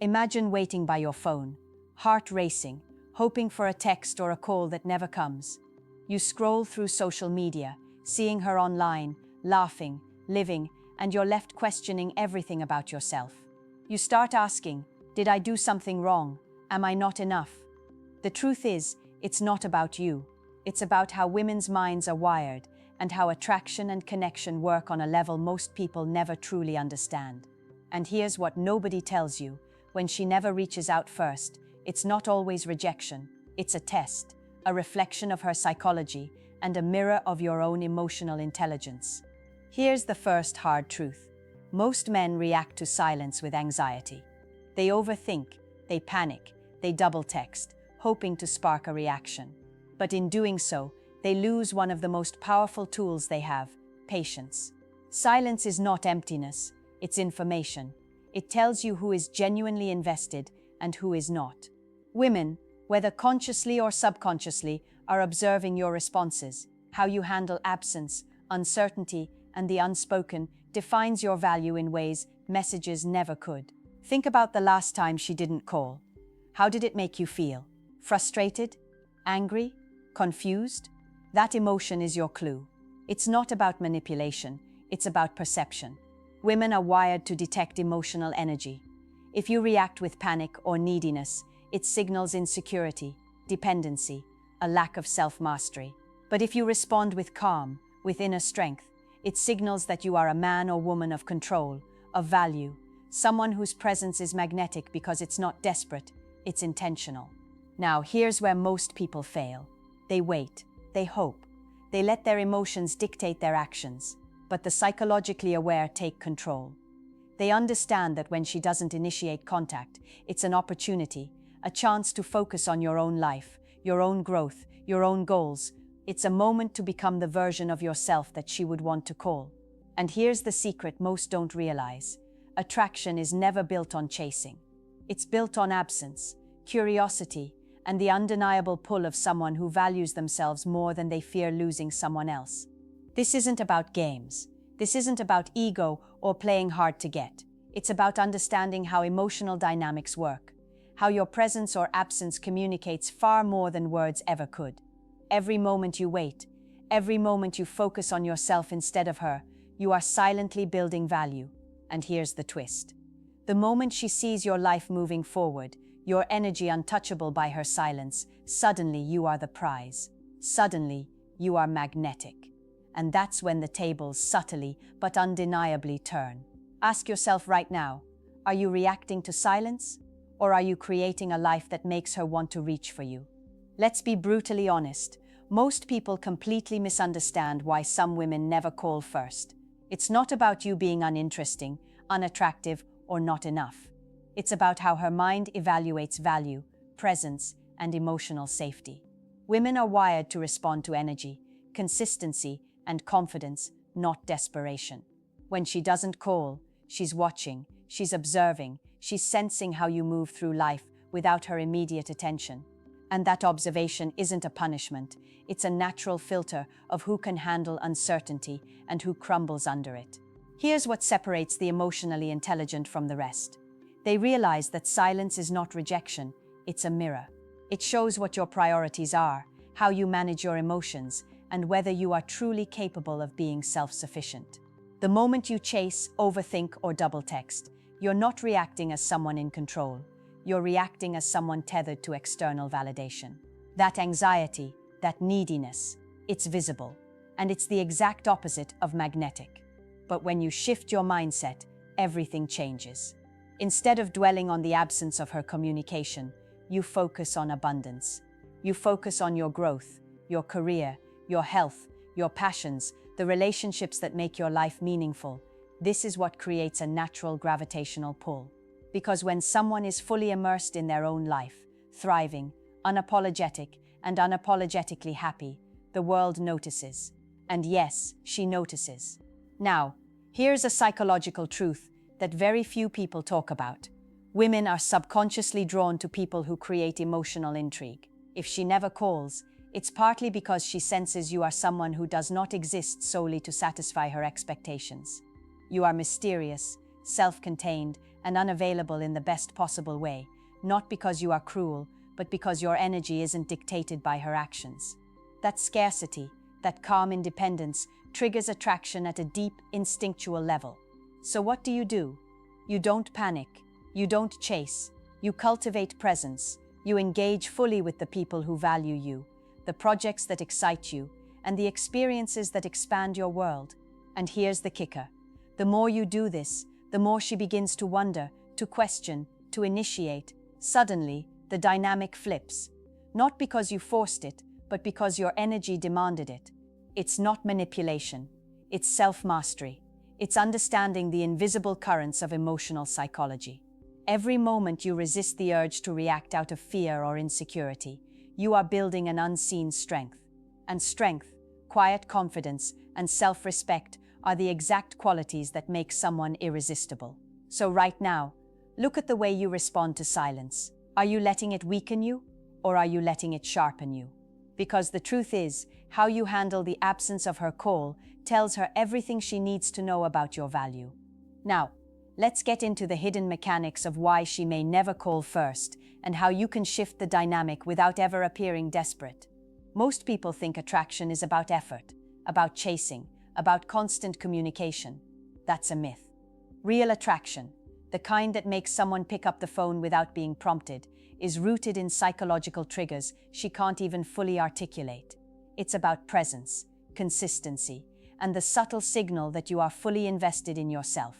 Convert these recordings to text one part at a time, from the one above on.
Imagine waiting by your phone, heart racing, hoping for a text or a call that never comes. You scroll through social media, seeing her online, laughing, living, and you're left questioning everything about yourself. You start asking, did I do something wrong? Am I not enough? The truth is, it's not about you. It's about how women's minds are wired and how attraction and connection work on a level most people never truly understand. And here's what nobody tells you. When she never reaches out first, it's not always rejection. It's a test, a reflection of her psychology, and a mirror of your own emotional intelligence. Here's the first hard truth. Most men react to silence with anxiety. They overthink, they panic, they double text, hoping to spark a reaction. But in doing so, they lose one of the most powerful tools they have, patience. Silence is not emptiness, it's information. It tells you who is genuinely invested and who is not. Women, whether consciously or subconsciously, are observing your responses. How you handle absence, uncertainty, and the unspoken defines your value in ways messages never could. Think about the last time she didn't call. How did it make you feel? Frustrated? Angry? Confused? That emotion is your clue. It's not about manipulation, it's about perception. Women are wired to detect emotional energy. If you react with panic or neediness, it signals insecurity, dependency, a lack of self-mastery. But if you respond with calm, with inner strength, it signals that you are a man or woman of control, of value, someone whose presence is magnetic because it's not desperate, it's intentional. Now, here's where most people fail. They wait, they hope, they let their emotions dictate their actions, but the psychologically aware take control. They understand that when she doesn't initiate contact, it's an opportunity, a chance to focus on your own life, your own growth, your own goals. It's a moment to become the version of yourself that she would want to call. And here's the secret most don't realize. Attraction is never built on chasing. It's built on absence, curiosity, and the undeniable pull of someone who values themselves more than they fear losing someone else. This isn't about games. This isn't about ego or playing hard to get. It's about understanding how emotional dynamics work, how your presence or absence communicates far more than words ever could. Every moment you wait, every moment you focus on yourself instead of her, you are silently building value. And here's the twist. The moment she sees your life moving forward, your energy untouchable by her silence, suddenly you are the prize. Suddenly, you are magnetic. And that's when the tables subtly but undeniably turn. Ask yourself right now, are you reacting to silence? Or are you creating a life that makes her want to reach for you? Let's be brutally honest. Most people completely misunderstand why some women never call first. It's not about you being uninteresting, unattractive, or not enough. It's about how her mind evaluates value, presence, and emotional safety. Women are wired to respond to energy, consistency, and confidence, not desperation. When she doesn't call, she's watching, she's observing, she's sensing how you move through life without her immediate attention. And that observation isn't a punishment, it's a natural filter of who can handle uncertainty and who crumbles under it. Here's what separates the emotionally intelligent from the rest. They realize that silence is not rejection, it's a mirror. It shows what your priorities are, how you manage your emotions, and whether you are truly capable of being self-sufficient. The moment you chase, overthink, or double text, you're not reacting as someone in control. You're reacting as someone tethered to external validation. That anxiety, that neediness, it's visible, and it's the exact opposite of magnetic. But when you shift your mindset, everything changes. Instead of dwelling on the absence of her communication, you focus on abundance. You focus on your growth, your career, your health, your passions, the relationships that make your life meaningful. This is what creates a natural gravitational pull. Because when someone is fully immersed in their own life, thriving, unapologetic, and unapologetically happy, the world notices. And yes, she notices. Now, here's a psychological truth that very few people talk about. Women are subconsciously drawn to people who create emotional intrigue. If she never calls, it's partly because she senses you are someone who does not exist solely to satisfy her expectations. You are mysterious, self-contained, and unavailable in the best possible way, not because you are cruel, but because your energy isn't dictated by her actions. That scarcity, that calm independence, triggers attraction at a deep, instinctual level. So what do? You don't panic, you don't chase, you cultivate presence, you engage fully with the people who value you, the projects that excite you, and the experiences that expand your world. And here's the kicker. The more you do this, the more she begins to wonder, to question, to initiate. Suddenly, the dynamic flips. Not because you forced it, but because your energy demanded it. It's not manipulation. It's self-mastery. It's understanding the invisible currents of emotional psychology. Every moment you resist the urge to react out of fear or insecurity, you are building an unseen strength. And strength, quiet confidence, and self-respect are the exact qualities that make someone irresistible. So right now, look at the way you respond to silence. Are you letting it weaken you, or are you letting it sharpen you? Because the truth is, how you handle the absence of her call tells her everything she needs to know about your value. Now, let's get into the hidden mechanics of why she may never call first, and how you can shift the dynamic without ever appearing desperate. Most people think attraction is about effort, about chasing, about constant communication. That's a myth. Real attraction, the kind that makes someone pick up the phone without being prompted, is rooted in psychological triggers she can't even fully articulate. It's about presence, consistency, and the subtle signal that you are fully invested in yourself.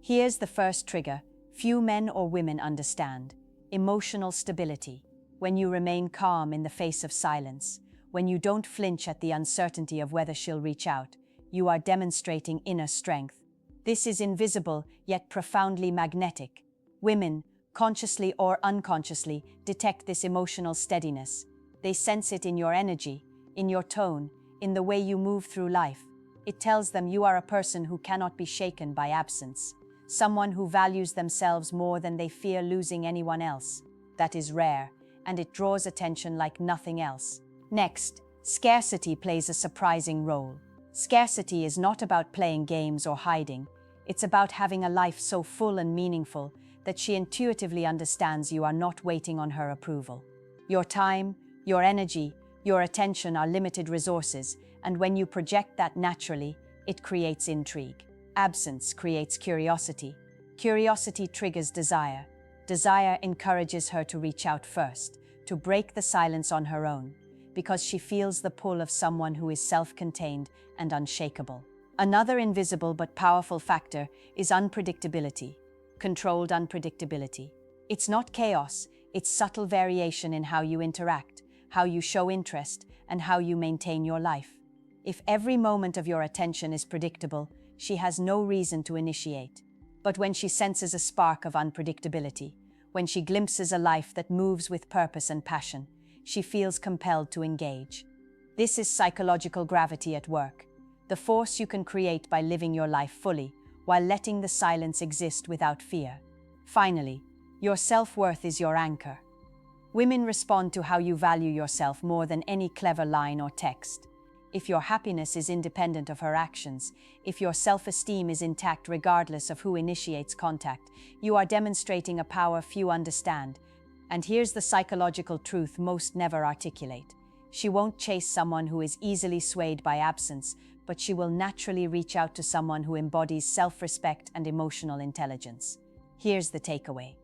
Here's the first trigger few men or women understand: emotional stability. When you remain calm in the face of silence, when you don't flinch at the uncertainty of whether she'll reach out, you are demonstrating inner strength. This is invisible, yet profoundly magnetic. Women, consciously or unconsciously, detect this emotional steadiness. They sense it in your energy, in your tone, in the way you move through life. It tells them you are a person who cannot be shaken by absence, someone who values themselves more than they fear losing anyone else. That is rare, and it draws attention like nothing else. Next, scarcity plays a surprising role. Scarcity is not about playing games or hiding. It's about having a life so full and meaningful that she intuitively understands you are not waiting on her approval. Your time, your energy, your attention are limited resources, and when you project that naturally, it creates intrigue. Absence creates curiosity. Curiosity triggers desire. Desire encourages her to reach out first, to break the silence on her own, because she feels the pull of someone who is self-contained and unshakable. Another invisible but powerful factor is unpredictability, controlled unpredictability. It's not chaos, it's subtle variation in how you interact, how you show interest, and how you maintain your life. If every moment of your attention is predictable, she has no reason to initiate. But when she senses a spark of unpredictability, when she glimpses a life that moves with purpose and passion, she feels compelled to engage. This is psychological gravity at work, the force you can create by living your life fully, while letting the silence exist without fear. Finally, your self-worth is your anchor. Women respond to how you value yourself more than any clever line or text. If your happiness is independent of her actions, if your self-esteem is intact regardless of who initiates contact, you are demonstrating a power few understand. And here's the psychological truth most never articulate. She won't chase someone who is easily swayed by absence, but she will naturally reach out to someone who embodies self-respect and emotional intelligence. Here's the takeaway.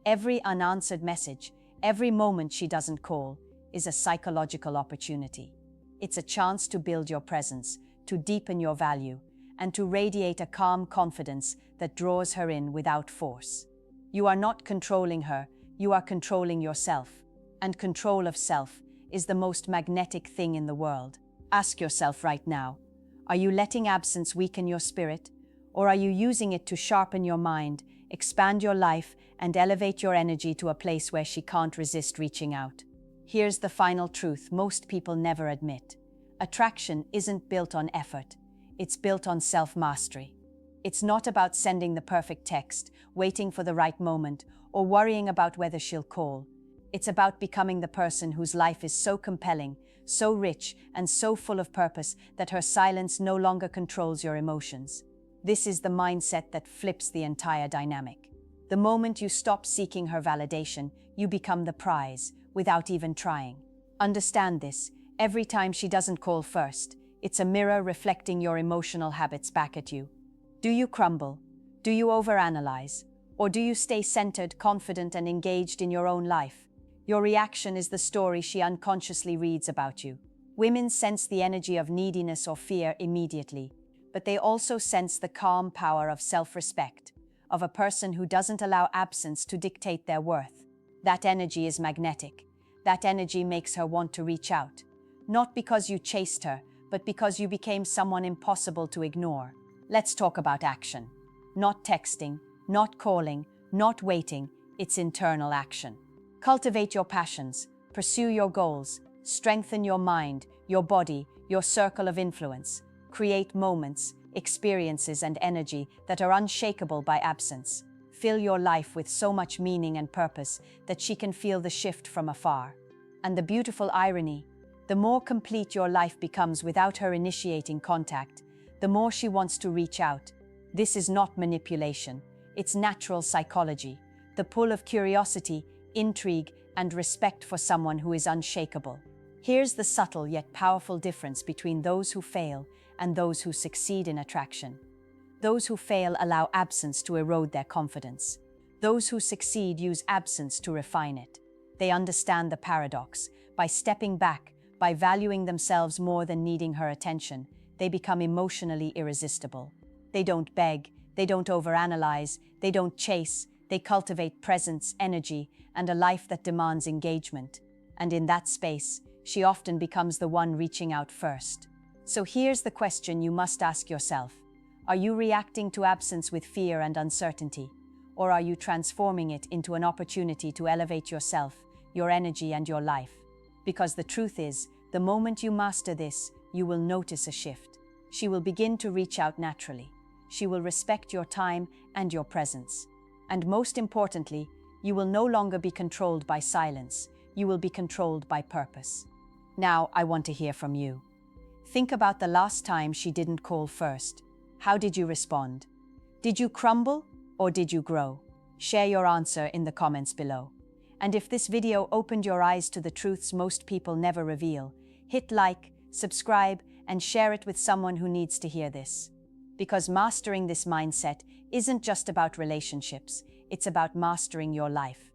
Every unanswered message, every moment she doesn't call, is a psychological opportunity. It's a chance to build your presence, to deepen your value, and to radiate a calm confidence that draws her in without force. You are not controlling her, you are controlling yourself. And control of self is the most magnetic thing in the world. Ask yourself right now, are you letting absence weaken your spirit? Or are you using it to sharpen your mind, expand your life, and elevate your energy to a place where she can't resist reaching out? Here's the final truth most people never admit. Attraction isn't built on effort, it's built on self-mastery. It's not about sending the perfect text, waiting for the right moment, or worrying about whether she'll call. It's about becoming the person whose life is so compelling, so rich, and so full of purpose that her silence no longer controls your emotions. This is the mindset that flips the entire dynamic. The moment you stop seeking her validation, you become the prize, without even trying. Understand this, every time she doesn't call first, it's a mirror reflecting your emotional habits back at you. Do you crumble? Do you overanalyze? Or do you stay centered, confident, and engaged in your own life? Your reaction is the story she unconsciously reads about you. Women sense the energy of neediness or fear immediately, but they also sense the calm power of self-respect, of a person who doesn't allow absence to dictate their worth. That energy is magnetic. That energy makes her want to reach out. Not because you chased her, but because you became someone impossible to ignore. Let's talk about action. Not texting, not calling, not waiting, it's internal action. Cultivate your passions, pursue your goals, strengthen your mind, your body, your circle of influence. Create moments, experiences, and energy that are unshakable by absence. Fill your life with so much meaning and purpose that she can feel the shift from afar. And the beautiful irony, the more complete your life becomes without her initiating contact, the more she wants to reach out. This is not manipulation, it's natural psychology, the pull of curiosity, intrigue, and respect for someone who is unshakable. Here's the subtle yet powerful difference between those who fail and those who succeed in attraction. Those who fail allow absence to erode their confidence. Those who succeed use absence to refine it. They understand the paradox. By stepping back, by valuing themselves more than needing her attention, they become emotionally irresistible. They don't beg, they don't overanalyze, they don't chase, they cultivate presence, energy, and a life that demands engagement. And in that space, she often becomes the one reaching out first. So here's the question you must ask yourself. Are you reacting to absence with fear and uncertainty? Or are you transforming it into an opportunity to elevate yourself, your energy, and your life? Because the truth is, the moment you master this, you will notice a shift. She will begin to reach out naturally. She will respect your time and your presence. And most importantly, you will no longer be controlled by silence. You will be controlled by purpose. Now, I want to hear from you. Think about the last time she didn't call first. How did you respond? Did you crumble or did you grow? Share your answer in the comments below. And if this video opened your eyes to the truths most people never reveal, hit like, subscribe, and share it with someone who needs to hear this. Because mastering this mindset isn't just about relationships, it's about mastering your life.